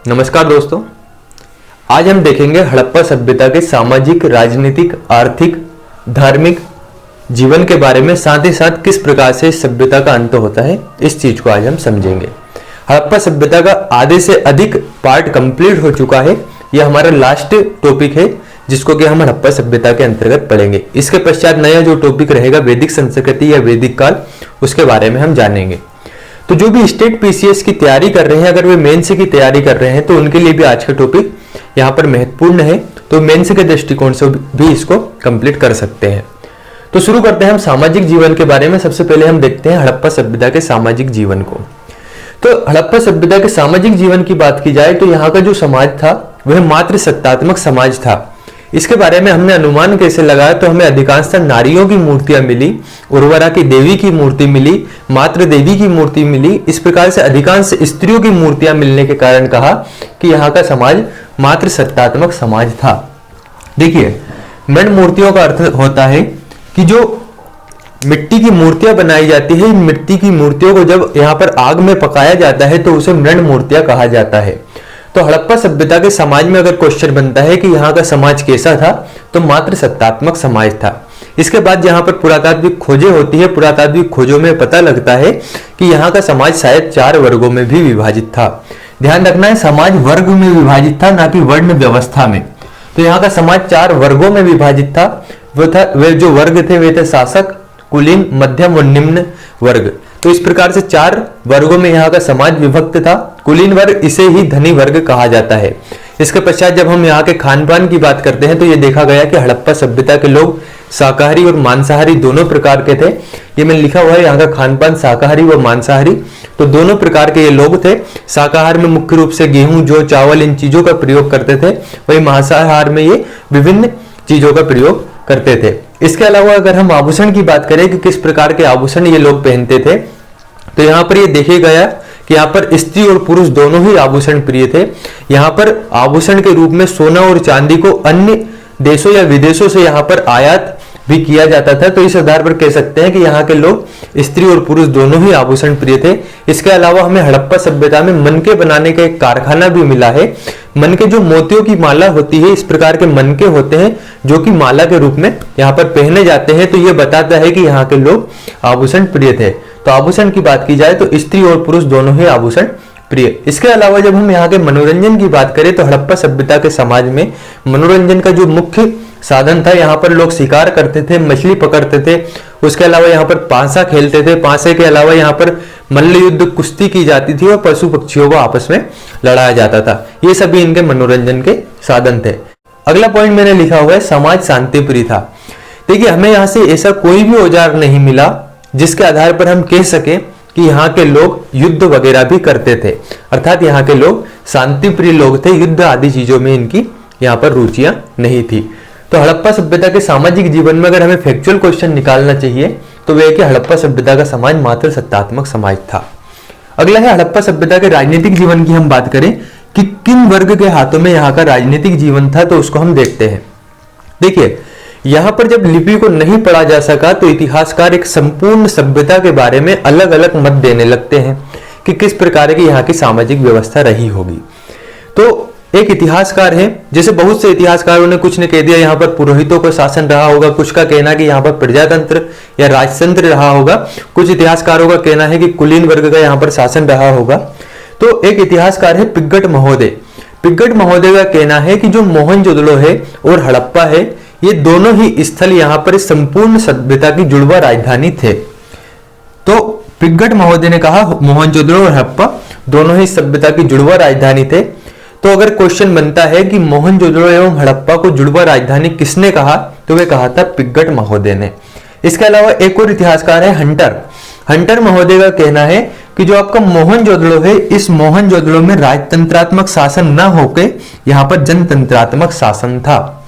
नमस्कार दोस्तों, आज हम देखेंगे हड़प्पा सभ्यता के सामाजिक, राजनीतिक, आर्थिक, धार्मिक जीवन के बारे में। साथ ही साथ किस प्रकार से इस सभ्यता का अंत होता है, इस चीज को आज हम समझेंगे। हड़प्पा सभ्यता का आधे से अधिक पार्ट कंप्लीट हो चुका है। यह हमारा लास्ट टॉपिक है जिसको कि हम हड़प्पा सभ्यता के अंतर्गत पढ़ेंगे। इसके पश्चात नया जो टॉपिक रहेगा वैदिक संस्कृति या वैदिक काल, उसके बारे में हम जानेंगे। तो जो भी स्टेट पीसीएस की तैयारी कर रहे हैं, अगर वे मेंस की तैयारी कर रहे हैं तो उनके लिए भी आज का टॉपिक यहाँ पर महत्वपूर्ण है। तो मेंस के दृष्टिकोण से भी इसको कंप्लीट कर सकते हैं। तो शुरू करते हैं हम सामाजिक जीवन के बारे में। सबसे पहले हम देखते हैं हड़प्पा सभ्यता के सामाजिक जीवन को। तो हड़प्पा सभ्यता के सामाजिक जीवन की बात की जाए तो यहाँ का जो समाज था वह मातृ सत्तात्मक समाज था। इसके बारे में हमने अनुमान कैसे लगाया, तो हमें अधिकांशतः नारियों की मूर्तियां मिली, उर्वरा की देवी की मूर्ति मिली, मातृ देवी की मूर्ति मिली। इस प्रकार से अधिकांश स्त्रियों की मूर्तियां मिलने के कारण कहा कि यहाँ का समाज मातृ सत्तात्मक समाज था। देखिए, मृण मूर्तियों का अर्थ होता है कि जो मिट्टी की मूर्तियां बनाई जाती है, मिट्टी की मूर्तियों को जब यहाँ पर आग में पकाया जाता है तो उसे मृण मूर्तियां कहा जाता है। तो हड़प्पा सभ्यता के समाज में अगर क्वेश्चन बनता है कि यहाँ का समाज कैसा था, तो मातृ सत्तात्मक समाज था। इसके बाद यहाँ पर पुरातात्विक खोजें होती है। पुरातात्विक खोजों में पता लगता है कि यहाँ का समाज शायद 4 वर्गों में भी विभाजित था। ध्यान रखना है, समाज वर्ग में विभाजित था, ना कि वर्ण व्यवस्था में। तो यहाँ का समाज 4 वर्गों में विभाजित था। वे जो वर्ग थे वे थे शासक, कुलीन, मध्यम और निम्न वर्ग। तो इस प्रकार से 4 वर्गों में यहाँ का समाज विभक्त था। कुलीन वर्ग, इसे ही धनी वर्ग कहा जाता है। इसके पश्चात जब हम यहाँ के खान पान की बात करते हैं तो ये देखा गया कि हड़प्पा सभ्यता के लोग शाकाहारी और मांसाहारी दोनों प्रकार के थे। ये मैंने लिखा हुआ है, यहाँ का खान पान शाकाहारी व मांसाहारी, तो दोनों प्रकार के ये लोग थे। शाकाहार में मुख्य रूप से गेहूं, जौ, चावल, इन चीजों का प्रयोग करते थे। वही मांसाहार में ये विभिन्न चीजों का प्रयोग करते थे। इसके अलावा अगर हम आभूषण की बात करें कि किस प्रकार के आभूषण ये लोग पहनते थे, तो यहाँ पर ये देखे गया कि यहाँ पर स्त्री और पुरुष दोनों ही आभूषण प्रिय थे। यहाँ पर आभूषण के रूप में सोना और चांदी को अन्य देशों या विदेशों से यहाँ पर आयात भी किया जाता था। तो इस आधार पर कह सकते हैं कि यहाँ के लोग स्त्री और पुरुष दोनों ही आभूषण प्रिय थे। इसके अलावा हमें हड़प्पा सभ्यता में मनके बनाने का एक कारखाना भी मिला है। मनके जो मोतियों की माला होती है, इस प्रकार के मनके होते हैं जो कि माला के रूप में यहाँ पर पहने जाते हैं। तो ये बताता है कि यहाँ के लोग आभूषण प्रिय थे। तो आभूषण की बात की जाए तो स्त्री और पुरुष दोनों ही आभूषण प्रिय। इसके अलावा जब हम यहाँ के मनोरंजन की बात करें तो हड़प्पा सभ्यता के समाज में मनोरंजन का जो मुख्य साधन था, यहाँ पर लोग शिकार करते थे, मछली पकड़ते थे। उसके अलावा यहाँ पर पांसा खेलते थे। पांसे के अलावा यहाँ पर मल्ल युद्ध, कुश्ती की जाती थी और पशु पक्षियों को आपस में लड़ाया जाता था। ये सभी इनके मनोरंजन के साधन थे। अगला पॉइंट मैंने लिखा हुआ है, समाज शांति प्रिय था। देखिए, हमें यहाँ से ऐसा कोई भी औजार नहीं मिला जिसके आधार पर हम कह सकें कि यहाँ के लोग युद्ध वगैरह भी करते थे। अर्थात यहाँ के लोग शांति प्रिय लोग थे। युद्ध आदि चीजों में इनकी यहाँ पर रुचियां नहीं थी। तो हड़प्पा सभ्यता के सामाजिक जीवन में अगर हमें फैक्चुअल क्वेश्चन निकालना चाहिए तो वह है कि हड़प्पा सभ्यता का समाज मातृ सत्तात्मक समाज था। अगला है हड़प्पा सभ्यता के राजनीतिक जीवन की हम बात करें कि किन वर्ग के हाथों में यहाँ का राजनीतिक जीवन था, तो उसको हम देखते हैं। देखिए, यहाँ पर जब लिपि को नहीं पढ़ा जा सका तो इतिहासकार एक संपूर्ण सभ्यता के बारे में अलग अलग मत देने लगते हैं कि किस प्रकार की यहाँ की सामाजिक व्यवस्था रही होगी। तो एक इतिहासकार है, जैसे बहुत से इतिहासकारों ने कुछ ने कह दिया यहाँ पर पुरोहितों का शासन रहा होगा, कुछ का कहना कि यहाँ पर प्रजातंत्र या राजतंत्र रहा होगा, कुछ इतिहासकारों का कहना है कि कुलीन वर्ग का यहाँ पर शासन रहा होगा। तो एक इतिहासकार है पिग्गट महोदय। पिग्गट महोदय का कहना है कि जो मोहनजोदड़ो है और हड़प्पा है, ये दोनों ही स्थल यहाँ पर संपूर्ण सभ्यता की जुड़वा राजधानी थे। तो पिग्गट महोदय ने कहा मोहनजोदड़ो और हड़प्पा दोनों ही सभ्यता की जुड़वा राजधानी थे। तो अगर क्वेश्चन बनता है कि मोहनजोदड़ो एवं हड़प्पा को जुड़वा राजधानी किसने कहा, तो वे कहा था पिग्गट महोदय ने। इसके अलावा एक और इतिहासकार है हंटर। हंटर महोदय का कहना है कि जो आपका मोहनजोदड़ो है, इस मोहनजोदड़ो में राजतंत्रात्मक शासन न होकर यहाँ पर जनतंत्रात्मक शासन था।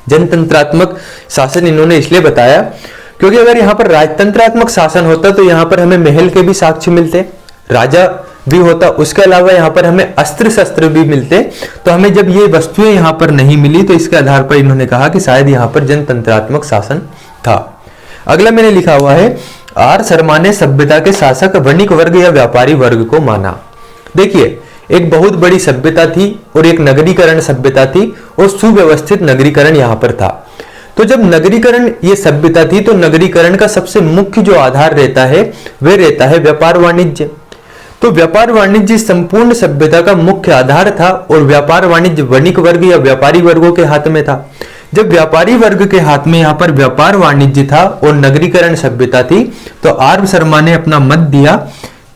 जनतंत्रात्मक शासन इन्होंने इसलिए बताया क्योंकि अगर यहाँ पर राजतंत्रात्मक शासन होता तो यहाँ पर हमें महल के भी साक्ष्य मिलते, राजा भी होता, उसके अलावा यहाँ पर हमें अस्त्र शस्त्र भी मिलते। तो हमें जब ये वस्तुएं यहाँ पर नहीं मिली तो इसके आधार पर इन्होंने कहा कि शायद यहाँ पर जनतंत्रात्मक शासन था। अगला मैंने लिखा हुआ है, आर शर्मा ने सभ्यता के शासक वणिक वर्ग या व्यापारी वर्ग को माना। देखिए, एक बहुत बड़ी सभ्यता थी और एक नगरीकरण सभ्यता थी और सुव्यवस्थित नगरीकरण यहाँ पर था। तो जब नगरीकरण ये सभ्यता थी तो नगरीकरण का सबसे मुख्य जो आधार रहता है वह रहता है व्यापार वाणिज्य। तो व्यापार वाणिज्य संपूर्ण सभ्यता का मुख्य आधार था और व्यापार वाणिज्य वणिक वर्ग या व्यापारी वर्गों के हाथ में था। जब व्यापारी वर्ग के हाथ में यहाँ पर व्यापार वाणिज्य था और नगरीकरण सभ्यता थी तो आर शर्मा ने अपना मत दिया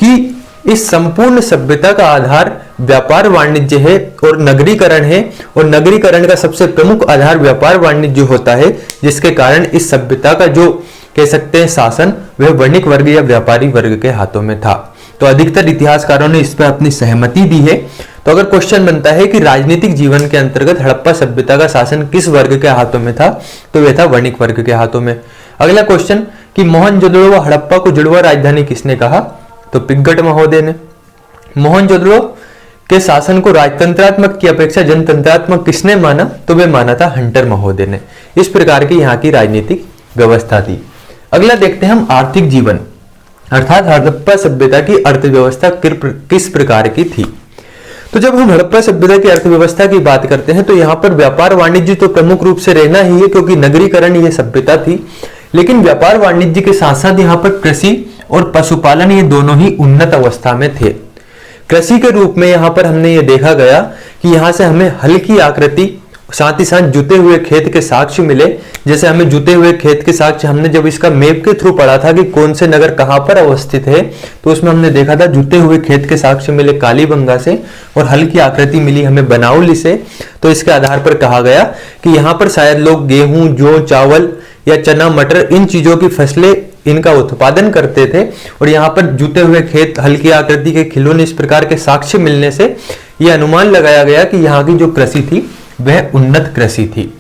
कि इस संपूर्ण सभ्यता का आधार व्यापार वाणिज्य है और नगरीकरण है, और नगरीकरण का सबसे प्रमुख आधार व्यापार वाणिज्य होता है, जिसके कारण इस सभ्यता का जो कह सकते हैं शासन वह वणिक वर्ग या व्यापारी वर्ग के हाथों में था। तो अधिकतर इतिहासकारों ने इस पर अपनी सहमति दी है। तो अगर क्वेश्चन बनता है कि राजनीतिक जीवन के अंतर्गत हड़प्पा सभ्यता का शासन किस वर्ग के हाथों में था, तो वह था वणिक वर्ग के हाथों में। अगला क्वेश्चन कि मोहनजोदड़ो व हड़प्पा को जुड़वा राजधानी किसने कहा, तो पिंगट महोदय ने। मोहनजोदड़ो के शासन को राजतंत्रात्मक की अपेक्षा जनतंत्रात्मक किसने माना, तो वे माना था हंटर महोदय ने। इस प्रकार की यहाँ की राजनीतिक व्यवस्था थी। अगला देखते हैं हम आर्थिक जीवन, अर्थात हड़प्पा सभ्यता की अर्थव्यवस्था किस प्रकार की थी। तो जब हम हड़प्पा सभ्यता की अर्थव्यवस्था की बात करते हैं तो यहाँ पर व्यापार वाणिज्य तो प्रमुख रूप से रहना ही है, क्योंकि नगरीकरण ये सभ्यता थी। लेकिन व्यापार वाणिज्य के साथ साथ यहाँ पर कृषि और पशुपालन ये दोनों ही उन्नत अवस्था में थे। कृषि के रूप में यहाँ पर हमने ये देखा गया कि यहाँ से हमें हल्की आकृति, साथ ही साथ जुते हुए खेत के साक्ष्य मिले। जैसे हमें जुते हुए खेत के साक्ष्य हमने जब इसका मैप के थ्रू पढ़ा था कि कौन से नगर कहाँ पर अवस्थित है, तो उसमें हमने देखा था जुते हुए खेत के साक्ष्य मिले कालीबंगा से और हल्की आकृति मिली हमें बनाउली से। तो इसके आधार पर कहा गया कि यहाँ पर शायद लोग गेहूं, जौ, चावल या चना, मटर इन चीजों की फसलें इनका उत्पादन करते थे। और यहाँ पर जुते हुए खेत, हल्की आकृति के खिलौने, इस प्रकार के साक्ष्य मिलने से यह अनुमान लगाया गया कि यहाँ की जो कृषि थी वह उन्नत कृषि थी।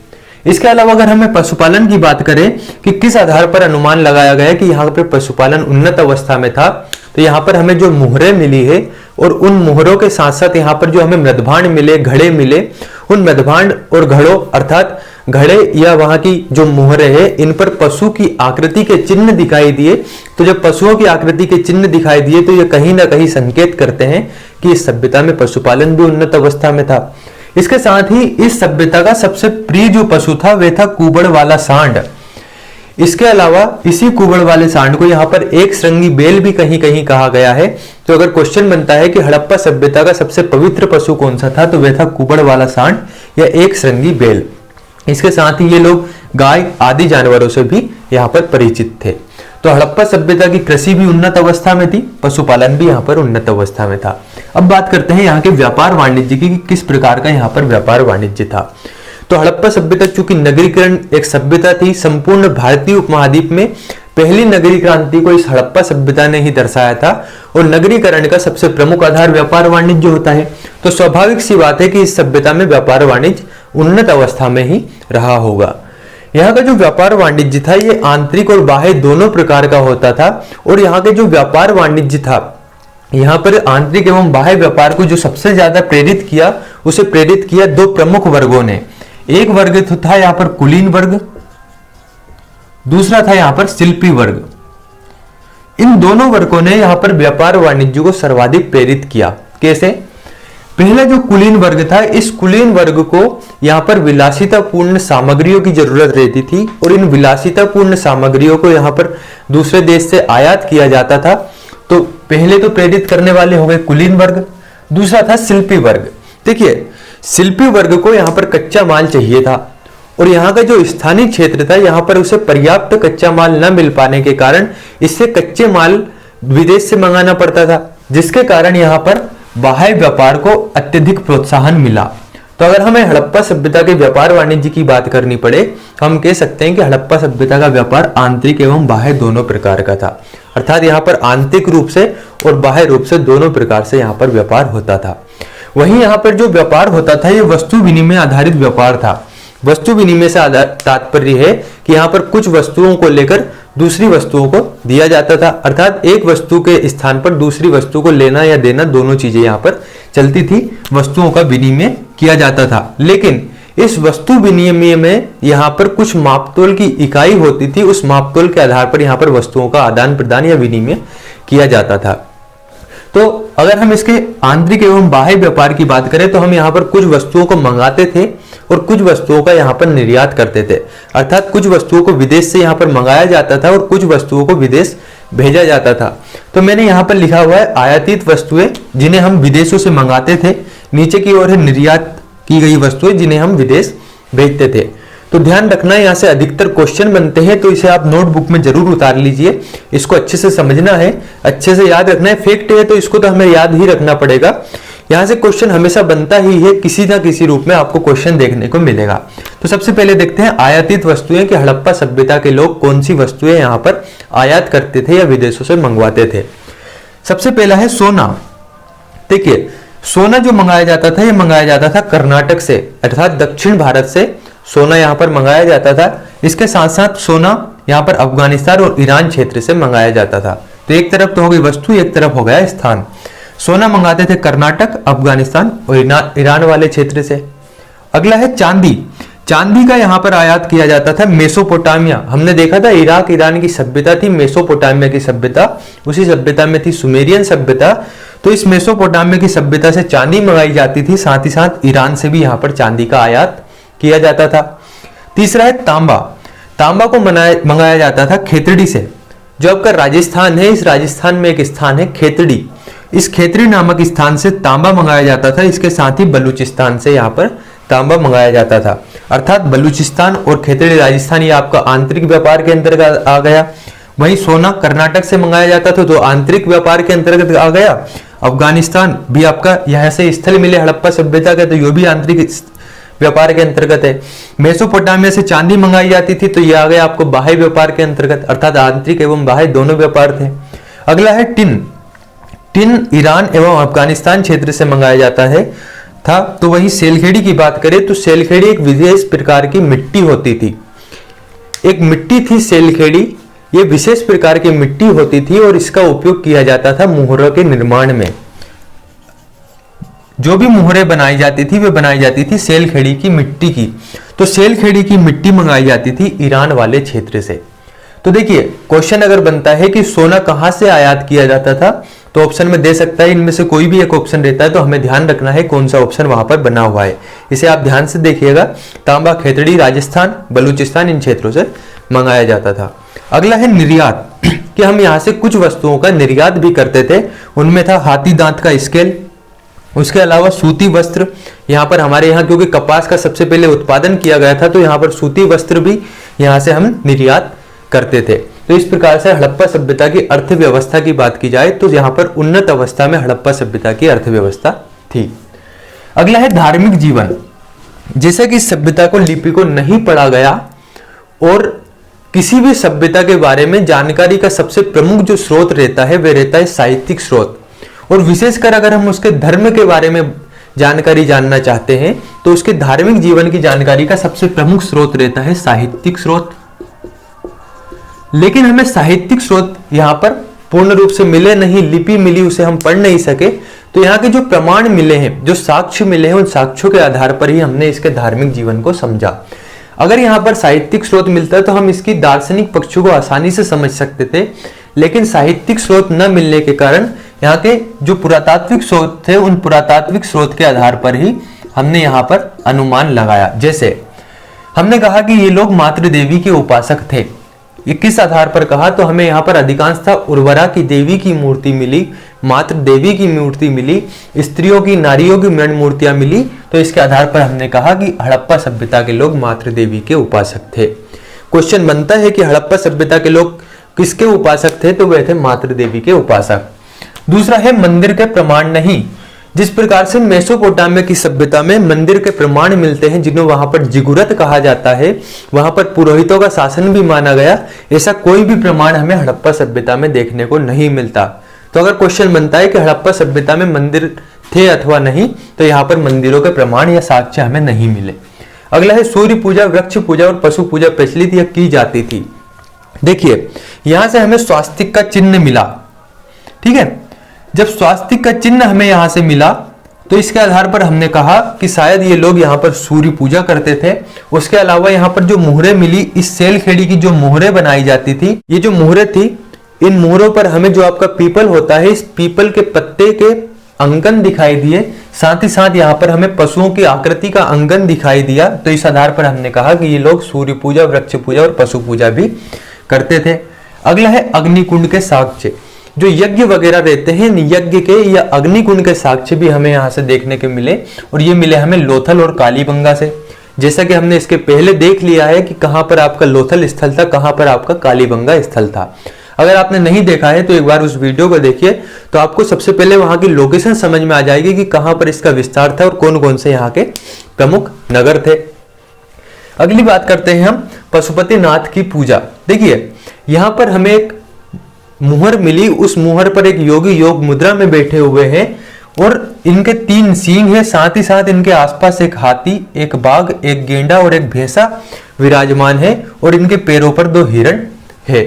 इसके अलावा अगर हमें पशुपालन की बात करें कि किस आधार पर अनुमान लगाया गया कि यहाँ पर पशुपालन उन्नत अवस्था में था, तो यहाँ पर हमें जो मुहरें मिली है और उन मुहरों के साथ साथ यहाँ पर जो हमें मृदभांड मिले, घड़े मिले, उन मृदभांड और घड़ों अर्थात घड़े या वहां की जो मुहरें है इन पर पशु की आकृति के चिन्ह दिखाई दिए। तो जब पशुओं की आकृति के चिन्ह दिखाई दिए तो ये कहीं ना कहीं संकेत करते हैं कि इस सभ्यता में पशुपालन भी उन्नत अवस्था में था। इसके साथ ही इस सभ्यता का सबसे प्रिय जो पशु था वह था कुबड़ वाला सांड। इसके अलावा इसी कुबड़ वाले सांड को यहाँ पर एक श्रृंगी बैल भी कहीं कहीं कहा गया है। तो अगर क्वेश्चन बनता है कि हड़प्पा सभ्यता का सबसे पवित्र पशु कौन सा था, तो वह था कुबड़ वाला सांड या एक श्रृंगी बैल। इसके साथ ही ये लोग गाय आदि जानवरों से भी यहाँ पर परिचित थे। तो हड़प्पा सभ्यता की कृषि भी उन्नत अवस्था में थी, पशुपालन भी यहाँ पर उन्नत अवस्था में था। अब बात करते हैं यहाँ के व्यापार वाणिज्य की, किस प्रकार का यहाँ पर व्यापार वाणिज्य था। तो हड़प्पा सभ्यता चूंकि नगरीकरण एक सभ्यता थी, संपूर्ण भारतीय उपमहाद्वीप में पहली नगरी क्रांति को इस हड़प्पा सभ्यता ने ही दर्शाया था और नगरीकरण का सबसे प्रमुख आधार व्यापार वाणिज्य होता है। तो स्वाभाविक सी बात है कि इस सभ्यता में व्यापार वाणिज्य उन्नत अवस्था में ही रहा होगा। यहाँ का जो व्यापार वाणिज्य था ये आंतरिक और बाह्य दोनों प्रकार का होता था। और यहाँ के जो व्यापार वाणिज्य था, यहाँ पर आंतरिक एवं बाह्य व्यापार को जो सबसे ज्यादा प्रेरित किया, उसे प्रेरित किया दो प्रमुख वर्गों ने। एक वर्ग था यहाँ पर कुलीन वर्ग, दूसरा था यहाँ पर शिल्पी वर्ग। इन दोनों वर्गों ने यहाँ पर व्यापार वाणिज्य को सर्वाधिक प्रेरित किया। कैसे? पहला जो कुलीन वर्ग था, इस कुलीन वर्ग को यहाँ पर विलासितापूर्ण सामग्रियों की जरूरत रहती थी और इन विलासितापूर्ण सामग्रियों को यहाँ पर दूसरे देश से आयात किया जाता था। तो पहले तो प्रेरित करने वाले हो गए कुलीन वर्ग, दूसरा था शिल्पी वर्ग। देखिए, शिल्पी वर्ग को यहाँ पर कच्चा माल चाहिए था और यहाँ का जो स्थानीय क्षेत्र था यहाँ पर उसे पर्याप्त कच्चा माल न मिल पाने के कारण इससे कच्चे माल विदेश से मंगाना पड़ता था, जिसके कारण यहाँ पर बाह्य व्यापार को अत्यधिक प्रोत्साहन मिला। तो अगर हमें हड़प्पा सभ्यता के व्यापार वाणिज्य की बात करनी पड़े, हम कह सकते हैं कि हड़प्पा सभ्यता का व्यापार आंतरिक एवं बाह्य दोनों प्रकार का था। अर्थात यहाँ पर आंतरिक रूप से और बाह्य रूप से दोनों प्रकार से यहाँ पर व्यापार होता था। वहीं यहाँ पर जो व्यापार होता था ये वस्तु विनिमय आधारित व्यापार था। वस्तु विनिमय से तात्पर्य है कि यहाँ पर कुछ वस्तुओं को लेकर दूसरी वस्तुओं को दिया जाता था। अर्थात एक वस्तु के स्थान पर दूसरी वस्तु को लेना या देना, दोनों चीजें यहाँ पर चलती थी। वस्तुओं का विनिमय किया जाता था, लेकिन इस वस्तु विनिमय में यहाँ पर कुछ मापतोल की इकाई होती थी। उस मापतोल के आधार पर यहाँ पर वस्तुओं का आदान प्रदान या विनिमय किया जाता था। तो अगर हम इसके आंतरिक एवं बाह्य व्यापार की बात करें तो हम यहाँ पर कुछ वस्तुओं को मंगाते थे और कुछ वस्तुओं का यहाँ पर निर्यात करते थे, अर्थात कुछ वस्तुओं को विदेश से यहाँ पर मंगाया जाता था और कुछ वस्तुओं को विदेश भेजा जाता था। तो मैंने यहाँ पर लिखा हुआ है आयातित वस्तुएं जिन्हें हम विदेशों से मंगाते थे, नीचे की ओर है निर्यात की गई वस्तुएं जिन्हें हम विदेश भेजते थे। तो ध्यान रखना यहाँ से अधिकतर क्वेश्चन बनते हैं, तो इसे आप नोटबुक में जरूर उतार लीजिए, इसको अच्छे से समझना है, अच्छे से याद रखना है। फैक्ट है तो इसको तो हमें याद ही रखना पड़ेगा। यहाँ से क्वेश्चन हमेशा बनता ही है, किसी ना किसी रूप में आपको क्वेश्चन देखने को मिलेगा। तो सबसे पहले देखते हैं आयातित वस्तुएं कि हड़प्पा सभ्यता के लोग कौन सी वस्तुएं यहाँ पर आयात करते थे या विदेशों से मंगवाते थे। सबसे पहला है सोना। देखिए सोना जो मंगाया जाता था, ये मंगाया जाता था कर्नाटक से, अर्थात दक्षिण भारत से सोना यहाँ पर मंगाया जाता था। इसके साथ साथ सोना यहाँ पर अफगानिस्तान और ईरान क्षेत्र से मंगाया जाता था। तो एक तरफ तो हो गई वस्तु, एक तरफ हो गया स्थान। सोना मंगाते थे कर्नाटक, अफगानिस्तान और ईरान वाले क्षेत्र से। अगला है चांदी। चांदी का यहाँ पर आयात किया जाता था मेसोपोटामिया। हमने देखा था इराक ईरान की सभ्यता थी मेसोपोटामिया की सभ्यता, उसी सभ्यता में थी सुमेरियन सभ्यता। तो इस मेसोपोटामिया की सभ्यता से चांदी मंगाई जाती थी, साथ ही साथ ईरान से भी यहाँ पर चांदी का आयात किया जाता था। तीसरा है तांबा। तांबा को मंगाया जाता था खेतड़ी से, जो आपका राजस्थान है, इस राजस्थान में एक स्थान है खेतड़ी, इस खेतड़ी नामक स्थान से तांबा मंगाया जाता था। इसके साथ ही बलूचिस्तान से यहाँ पर तांबा मंगाया जाता था, अर्थात बलूचिस्तान और खेतड़ी राजस्थान ये आपका आंतरिक व्यापार के अंतर्गत आ गया। वहीं सोना कर्नाटक से मंगाया जाता था तो आंतरिक व्यापार के अंतर्गत आ गया। अफगानिस्तान भी आपका यहाँ से स्थल मिले हड़प्पा सभ्यता के, तो ये भी आंतरिक व्यापार के अंतर्गत है। मेसोपोटामिया से चांदी मंगाई जाती थी तो ये आ गया आपको बाह्य व्यापार के अंतर्गत, अर्थात आंतरिक एवं बाह्य दोनों व्यापार थे। अगला है टिन। टिन ईरान एवं अफगानिस्तान क्षेत्र से मंगाया जाता है था। तो वही सेलखेड़ी की बात करें तो सेलखेड़ी एक विशेष प्रकार की मिट्टी होती थी, एक मिट्टी थी सेलखेड़ी, ये विशेष प्रकार की मिट्टी होती थी और इसका उपयोग किया जाता था मुहरों के निर्माण में। जो भी मुहरें बनाई जाती थी वे बनाई जाती थी सेलखेड़ी की मिट्टी की। तो सेलखेड़ी की मिट्टी मंगाई जाती थी ईरान वाले क्षेत्र से। तो देखिए क्वेश्चन अगर बनता है कि सोना कहां से आयात किया जाता था, तो ऑप्शन में दे सकता है, इनमें से कोई भी एक ऑप्शन रहता है, तो हमें ध्यान रखना है कौन सा ऑप्शन वहां पर बना हुआ है। इसे आप ध्यान से देखिएगा। तांबा खेतड़ी राजस्थान बलूचिस्तान इन क्षेत्रों से मंगाया जाता था। अगला है निर्यात, कि हम यहाँ से कुछ वस्तुओं का निर्यात भी करते थे। उनमें था हाथी दांत का स्केल, उसके अलावा सूती वस्त्र। यहाँ पर हमारे यहाँ क्योंकि कपास का सबसे पहले उत्पादन किया गया था, तो यहाँ पर सूती वस्त्र भी यहाँ से हम निर्यात करते थे। तो इस प्रकार से हड़प्पा सभ्यता की अर्थव्यवस्था की बात की जाए तो यहाँ पर उन्नत अवस्था में हड़प्पा सभ्यता की अर्थव्यवस्था थी। अगला है धार्मिक जीवन। जैसे कि सभ्यता को लिपि को नहीं पढ़ा गया और किसी भी सभ्यता के बारे में जानकारी का सबसे प्रमुख जो स्रोत रहता है वह रहता है साहित्यिक स्रोत, और विशेषकर अगर हम उसके धर्म के बारे में जानकारी जानना चाहते हैं तो उसके धार्मिक जीवन की जानकारी का सबसे प्रमुख स्रोत रहता है साहित्यिक स्रोत। लेकिन हमें साहित्यिक स्रोत यहाँ पर पूर्ण रूप से मिले नहीं, लिपि मिली उसे हम पढ़ नहीं सके, तो यहाँ के जो प्रमाण मिले हैं, जो साक्ष्य मिले हैं, उन साक्ष्यों के आधार पर ही हमने इसके धार्मिक जीवन को समझा। अगर यहाँ पर साहित्यिक स्रोत मिलता है तो हम इसकी दार्शनिक पक्षों को आसानी से समझ सकते थे, लेकिन साहित्यिक स्रोत न मिलने के कारण यहाँ के जो पुरातात्विक स्रोत थे उन पुरातात्विक स्रोत के आधार पर ही हमने यहाँ पर अनुमान लगाया। जैसे हमने कहा कि ये लोग मातृ देवी के उपासक थे। ये किस आधार पर कहा, तो हमें यहाँ पर अधिकांशतः उर्वरा की देवी की मूर्ति मिली, मातृ देवी की मूर्ति मिली, स्त्रियों की नारियों की मृण मूर्तियां मिली। तो इसके आधार पर हमने कहा कि हड़प्पा सभ्यता के लोग मातृ देवी के उपासक थे। क्वेश्चन बनता है कि हड़प्पा सभ्यता के लोग किसके उपासक थे, तो वे थे मातृ देवी के उपासक। दूसरा है मंदिर के प्रमाण नहीं। जिस प्रकार से मेसोपोटामिया की सभ्यता में मंदिर के प्रमाण मिलते हैं जिन्हें वहां पर जिगुरत कहा जाता है, वहां पर पुरोहितों का शासन भी माना गया, ऐसा कोई भी प्रमाण हमें हड़प्पा सभ्यता में देखने को नहीं मिलता। तो अगर क्वेश्चन बनता है कि हड़प्पा सभ्यता में मंदिर थे अथवा नहीं, तो यहाँ पर मंदिरों के प्रमाण या साक्ष्य हमें नहीं मिले। अगला है सूर्य पूजा, वृक्ष पूजा और पशु पूजा प्रचलित या की जाती थी। देखिए यहां से हमें स्वास्तिक का चिन्ह मिला, ठीक है। जब स्वास्तिक का चिन्ह हमें यहां से मिला तो इसके आधार पर हमने कहा कि शायद ये लोग यहाँ पर सूर्य पूजा करते थे। उसके अलावा यहाँ पर जो मुहरें मिली, इस सेलखेड़ी की जो मुहरें बनाई जाती थी, ये जो मुहरें थी इन मोहरों पर हमें जो आपका पीपल होता है, इस पीपल के पत्ते के अंकन दिखाई दिए, साथ ही साथ यहाँ पर हमें पशुओं की आकृति का अंकन दिखाई दिया। तो इस आधार पर हमने कहा कि ये लोग सूर्य पूजा, वृक्ष पूजा और पशु पूजा भी करते थे। अगला है अग्निकुंड के साक्ष्य। जो यज्ञ वगैरह रहते हैं, यज्ञ के या अग्निकुंड के साक्ष्य भी हमें यहाँ से देखने के मिले, और ये मिले हमें लोथल और कालीबंगा से। जैसा कि हमने इसके पहले देख लिया है कि कहाँ पर आपका लोथल स्थल था, कहाँ पर आपका कालीबंगा स्थल था। अगर आपने नहीं देखा है तो एक बार उस वीडियो को देखिए, तो आपको सबसे पहले वहां की लोकेशन समझ में आ जाएगी कि कहां पर इसका विस्तार था और कौन कौन से यहाँ के प्रमुख नगर थे। अगली बात करते हैं हम पशुपति नाथ की पूजा। देखिए यहाँ पर हमें एक मुहर मिली, उस मुहर पर एक योगी योग मुद्रा में बैठे हुए हैं और इनके 3 सींग हैं, साथ ही साथ इनके आसपास एक हाथी, एक बाघ, एक गेंडा और एक भैंसा विराजमान है, और इनके पैरों पर 2 हिरण है।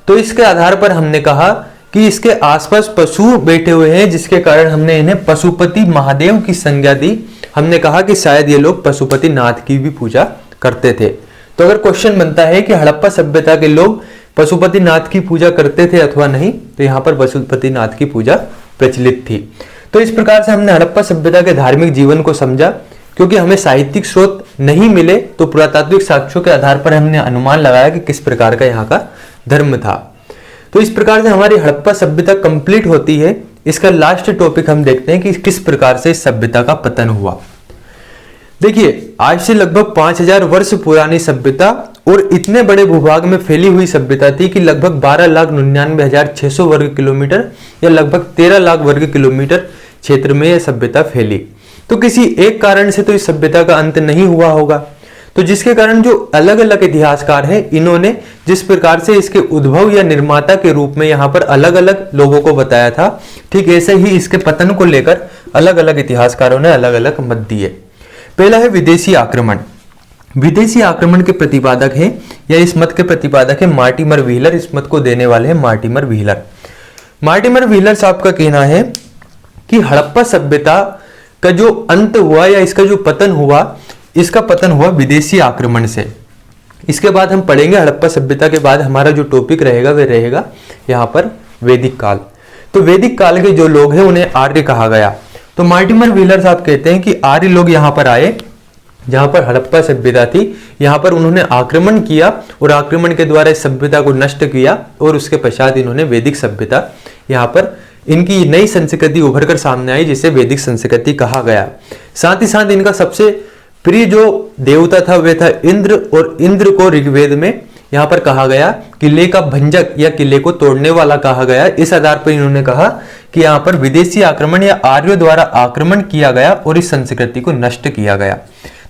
तो इसके आधार पर हमने कहा कि इसके आसपास पशु बैठे हुए हैं, जिसके कारण हमने इन्हें पशुपति महादेव की संज्ञा दी। हमने कहा कि शायद ये लोग पशुपति नाथ की भी पूजा करते थे। तो अगर क्वेश्चन बनता है कि हड़प्पा सभ्यता के लोग पशुपति नाथ की पूजा करते थे अथवा नहीं, तो यहाँ पर पशुपति नाथ की पूजा प्रचलित थी। तो इस प्रकार से हमने हड़प्पा सभ्यता के धार्मिक जीवन को समझा। क्योंकि हमें साहित्यिक स्रोत नहीं मिले, तो पुरातात्विक साक्ष्यों के आधार पर हमने अनुमान लगाया कि किस प्रकार का यहाँ का धर्म था। तो इस प्रकार से हमारी हड़प्पा सभ्यता कंप्लीट होती है। इसका लास्ट टॉपिक हम देखते हैं कि किस प्रकार से इस सभ्यता का पतन हुआ। देखिए आज से लगभग 5000 वर्ष पुरानी सभ्यता और इतने बड़े भूभाग में फैली हुई सभ्यता थी कि लगभग 12,99,600 वर्ग किलोमीटर या लगभग 13 लाख वर्ग किलोमीटर क्षेत्र में यह सभ्यता फैली। तो किसी एक कारण से तो इस सभ्यता का अंत नहीं हुआ होगा। तो जिसके कारण जो अलग अलग इतिहासकार हैं, इन्होंने जिस प्रकार से इसके उद्भव या निर्माता के रूप में यहाँ पर अलग अलग लोगों को बताया था, ठीक ऐसे ही इसके पतन को लेकर अलग अलग इतिहासकारों ने अलग अलग मत दिए। पहला है विदेशी आक्रमण। विदेशी आक्रमण के प्रतिपादक हैं या इस मत के प्रतिपादक है मार्टिमर व्हीलर। इस मत को देने वाले हैं मार्टिमर व्हीलर। मार्टिमर व्हीलर साहब का कहना है कि हड़प्पा सभ्यता का जो अंत हुआ या इसका जो पतन हुआ, इसका पतन हुआ विदेशी आक्रमण से। इसके बाद हम पढ़ेंगे हड़प्पा सभ्यता के बाद हमारा जो टॉपिक रहेगा वह रहेगा यहाँ पर वैदिक काल। तो वैदिक काल के जो लोग हैं उन्हें आर्य कहा गया। तो मार्टिमर व्हीलर साहब कहते हैं कि आर्य लोग यहाँ पर आए, जहाँ पर हड़प्पा सभ्यता थी, यहाँ पर उन्होंने आक्रमण किया और आक्रमण के द्वारा इस सभ्यता को नष्ट किया, और उसके पश्चात इन्होंने वैदिक सभ्यता, यहाँ पर इनकी नई संस्कृति उभर कर सामने आई, जिसे वैदिक संस्कृति कहा गया। साथ ही साथ इनका सबसे प्रिय जो देवता था वह था इंद्र, और इंद्र को ऋग्वेद में यहाँ पर कहा गया किले का भंजक या किले को तोड़ने वाला कहा गया। इस आधार पर इन्होंने कहा कि यहाँ पर विदेशी आक्रमण या आर्यों द्वारा आक्रमण किया गया और इस संस्कृति को नष्ट किया गया।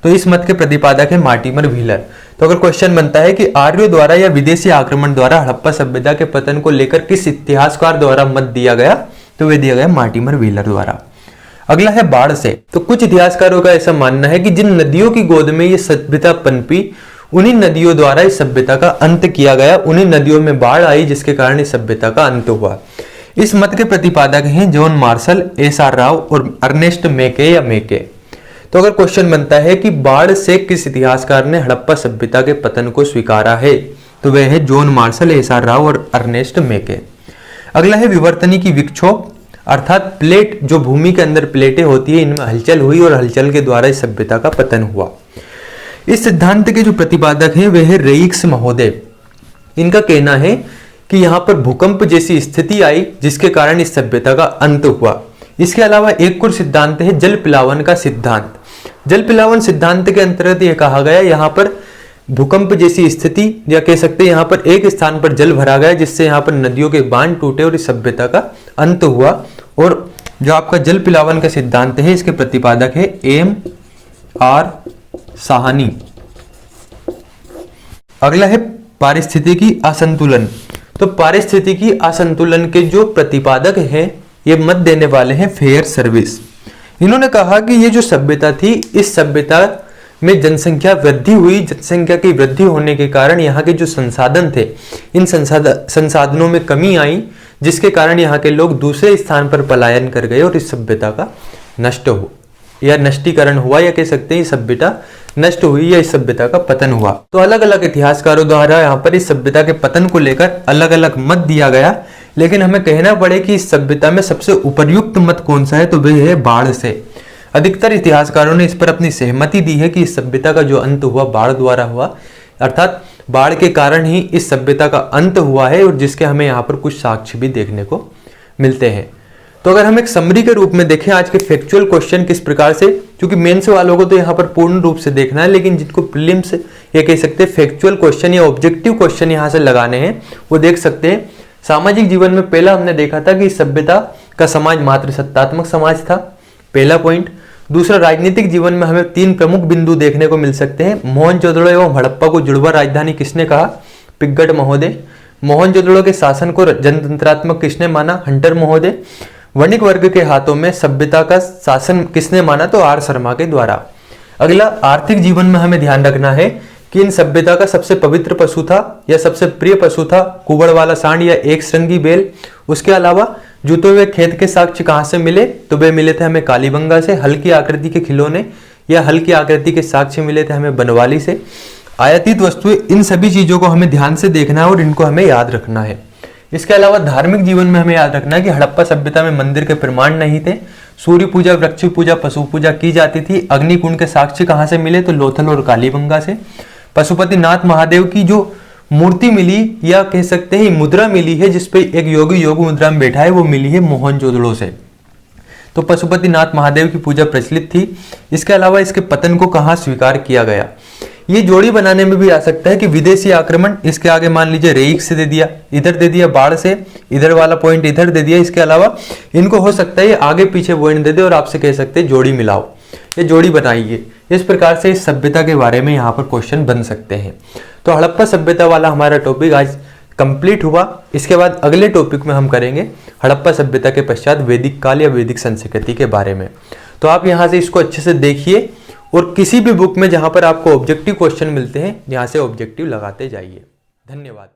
तो इस मत के प्रतिपादक है मार्टिमर व्हीलर। तो अगर क्वेश्चन बनता है कि आर्यों द्वारा या विदेशी आक्रमण द्वारा हड़प्पा सभ्यता के पतन को लेकर किस इतिहासकार द्वारा मत दिया गया, तो वह दिया गया मार्टिमर व्हीलर द्वारा। अगला है बाढ़ से। तो कुछ इतिहासकारों का ऐसा मानना है कि जिन नदियों की गोद में ये सभ्यता पनपी, उन्हीं नदियों द्वारा इस सभ्यता का अंत किया गया, उन्हीं नदियों में बाढ़ आई जिसके कारण इस सभ्यता का अंत हुआ। इस मत के प्रतिपादक हैं जॉन मार्शल, एस.आर. राव और अर्नेस्ट मेके या मेके। तो अगर क्वेश्चन बनता है कि बाढ़ से किस इतिहासकार ने हड़प्पा सभ्यता के पतन को स्वीकारा है, तो वह है जॉन मार्शल, एस.आर. राव और अर्नेस्ट मेके। अगला है विवर्तनी की विक्षोभ, अर्थात प्लेट, जो भूमि के अंदर प्लेटें होती है, इनमें हलचल हुई और हलचल के द्वारा इस सभ्यता का पतन हुआ। इस सिद्धांत के जो प्रतिपादक हैं वे है रेइक्स महोदय। इनका कहना है कि यहाँ पर भूकंप जैसी स्थिति आई जिसके कारण इस सभ्यता का अंत हुआ। इसके अलावा एक और सिद्धांत है जल पिलावन का सिद्धांत। जल पिलावन सिद्धांत के अंतर्गत यह कहा गया यहाँ पर भूकंप जैसी स्थिति, या कह सकते हैं यहाँ पर एक स्थान पर जल भरा गया जिससे यहाँ पर नदियों के बांध टूटे और इस सभ्यता का अंत हुआ। और जो आपका जल पिलावन का सिद्धांत है इसके प्रतिपादक है M.R. साहनी। अगला है पारिस्थितिकी असंतुलन। तो पारिस्थितिकी असंतुलन के जो प्रतिपादक हैं, ये मत देने वाले हैं फेयर सर्विस। इन्होंने कहा कि ये जो सभ्यता थी, इस सभ्यता में जनसंख्या वृद्धि हुई। जनसंख्या की वृद्धि होने के कारण यहाँ के जो संसाधन थे, इन संसाधनों में कमी आई, जिसके कारण यहाँ के लोग दूसरे स्थान पर पलायन कर गए और इस सभ्यता का नष्ट हो या नष्टीकरण हुआ, या कह सकते हैं सभ्यता नष्ट हुई या इस सभ्यता का पतन हुआ। तो अलग अलग इतिहासकारों द्वारा यहाँ पर इस सभ्यता के पतन को लेकर अलग अलग मत दिया गया, लेकिन हमें कहना पड़े कि इस सभ्यता में सबसे उपयुक्त मत कौन सा है, तो वह है बाढ़ से। अधिकतर इतिहासकारों ने इस पर अपनी सहमति दी है कि इस सभ्यता का जो अंत हुआ बाढ़ द्वारा हुआ, अर्थात बाढ़ के कारण ही इस सभ्यता का अंत हुआ है, और जिसके हमें यहाँ पर कुछ साक्ष्य भी देखने को मिलते हैं। तो अगर हम एक समरी के रूप में देखें आज के फैक्चुअल क्वेश्चन किस प्रकार से, क्योंकि मेंस वालों को तो यहाँ पर पूर्ण रूप से देखना है, लेकिन जिनको प्रीलिम्स ये कह सकते हैं फैक्चुअल क्वेश्चन या ऑब्जेक्टिव क्वेश्चन यहाँ से लगाने हैं वो देख सकते हैं। सामाजिक जीवन में पहला हमने देखा था कि इस सभ्यता का समाज मात्र सत्तात्मक समाज था, पहला पॉइंट। दूसरा, राजनीतिक जीवन में हमें 3 प्रमुख बिंदु देखने को मिल सकते हैं। मोहनजोदड़ो एवं हड़प्पा को जुड़वा राजधानी किसने कहा? पिग्गट महोदय। मोहनजोदड़ो के शासन को जनतंत्रात्मक किसने माना? हंटर महोदय। वणिक वर्ग के हाथों में सभ्यता का शासन किसने माना? तो आर शर्मा के द्वारा। अगला, आर्थिक जीवन में हमें ध्यान रखना है कि इन सभ्यता का सबसे पवित्र पशु था या सबसे प्रिय पशु था कुबड़ वाला सांड या एक श्रृंगी बैल। उसके अलावा जुते हुए खेत के साक्ष्य कहाँ से मिले? तो वे मिले थे हमें कालीबंगा से। हल्की आकृति के खिलौने या हल्की आकृति के साक्ष्य मिले थे हमें बनवाली से। आयातित वस्तुएं, इन सभी चीजों को हमें ध्यान से देखना है और इनको हमें याद रखना है। इसके अलावा धार्मिक जीवन में हमें याद रखना है कि हड़प्पा सभ्यता में मंदिर के प्रमाण नहीं थे। सूर्य पूजा, वृक्ष पूजा, पशु पूजा की जाती थी। अग्निकुंड के साक्ष्य कहाँ से मिले? तो लोथल और कालीबंगा से। पशुपतिनाथ महादेव की जो मूर्ति मिली या कह सकते हैं मुद्रा मिली है जिसपे एक योगी योग मुद्रा में बैठा है, वो मिली है मोहनजोदड़ो से। तो पशुपतिनाथ महादेव की पूजा प्रचलित थी। इसके अलावा इसके पतन को कहाँ स्वीकार किया गया? ये जोड़ी बनाने में भी आ सकता है कि विदेशी आक्रमण, इसके आगे मान लीजिए रेइक से दे दिया, इधर दे दिया बाढ़ से, इधर वाला पॉइंट इधर दे दिया। इसके अलावा इनको हो सकता है ये आगे पीछे पॉइंट दे दे और आपसे कह सकते हैं जोड़ी मिलाओ, ये जोड़ी बनाइए। इस प्रकार से इस सभ्यता के बारे में यहाँ पर क्वेश्चन बन सकते हैं। तो हड़प्पा सभ्यता वाला हमारा टॉपिक आज कंप्लीट हुआ। इसके बाद अगले टॉपिक में हम करेंगे हड़प्पा सभ्यता के पश्चात वैदिक काल या वैदिक संस्कृति के बारे में। तो आप यहाँ से इसको अच्छे से देखिए और किसी भी बुक में जहाँ पर आपको ऑब्जेक्टिव क्वेश्चन मिलते हैं यहाँ से ऑब्जेक्टिव लगाते जाइए। धन्यवाद।